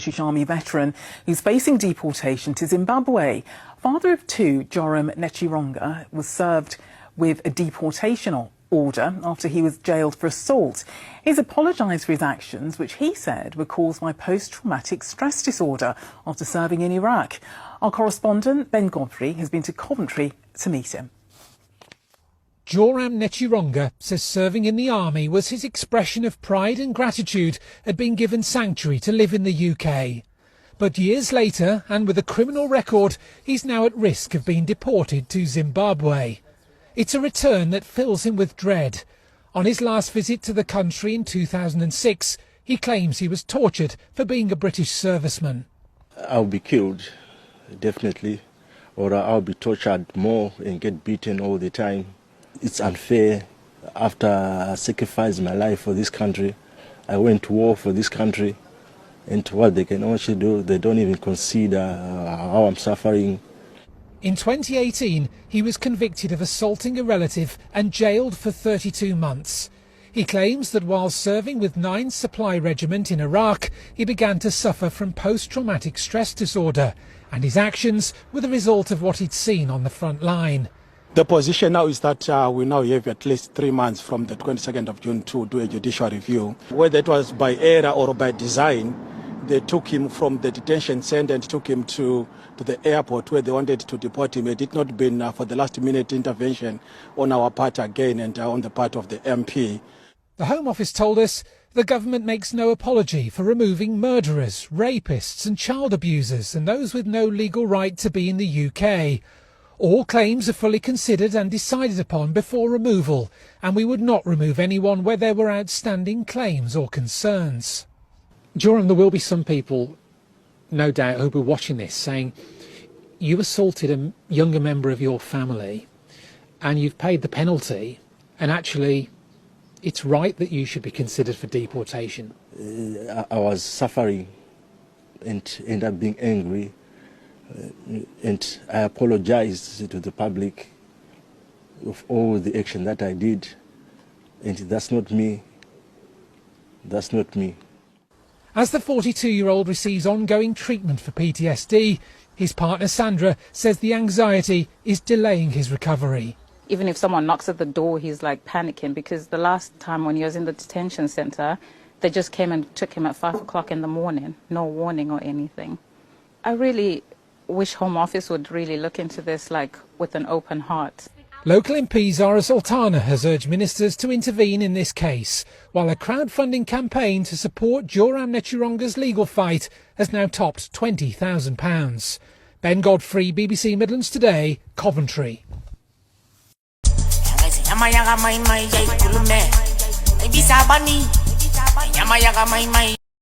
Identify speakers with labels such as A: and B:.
A: British Army veteran who's facing deportation to Zimbabwe. Father of two, Joram Nechironga, was served with a deportation order after he was jailed for assault. He's apologised for his actions, which he said were caused by post-traumatic stress disorder after serving in Iraq. Our correspondent, Ben Godfrey, has been to Coventry to meet him.
B: Joram Nechironga says serving in the army was his expression of pride and gratitude at being given sanctuary to live in the UK. But years later, and with a criminal record, he's now at risk of being deported to Zimbabwe. It's a return that fills him with dread. On his last visit to the country in 2006, he claims he was tortured for being a British serviceman.
C: I'll be killed, definitely, or I'll be tortured more and get beaten all the time. It's unfair. After I sacrificed my life for this country, I went to war for this country, and what they can actually do, they don't even consider how I'm suffering.
B: In 2018, he was convicted of assaulting a relative and jailed for 32 months. He claims that while serving with 9th Supply Regiment in Iraq, he began to suffer from post-traumatic stress disorder, and his actions were the result of what he'd seen on the front line.
D: The position now is that we now have at least 3 months from the 22nd of June to do a judicial review. Whether it was by error or by design, they took him from the detention centre and took him to the airport where they wanted to deport him. It did not been for the last-minute intervention on our part again and on the part of the MP.
B: The Home Office told us the government makes no apology for removing murderers, rapists and child abusers and those with no legal right to be in the UK. All claims are fully considered and decided upon before removal, and we would not remove anyone where there were outstanding claims or concerns. Joram, there will be some people, no doubt, who will be watching this saying, you assaulted a younger member of your family and you've paid the penalty, and actually it's right that you should be considered for deportation.
C: I was suffering and ended up being angry. And I apologized to the public of all the action that I did, and that's not me. That's not me.
B: As the 42-year-old receives ongoing treatment for PTSD, his partner Sandra says the anxiety is delaying his recovery.
E: Even if someone knocks at the door, he's like panicking, because the last time when he was in the detention centre, they just came and took him at 5 o'clock in the morning, no warning or anything. I really wish Home Office would really look into this with an open heart.
B: Local MP Zara Sultana has urged ministers to intervene in this case, while a crowdfunding campaign to support Joram Nechironga's legal fight has now topped £20,000. Ben Godfrey, BBC Midlands Today, Coventry.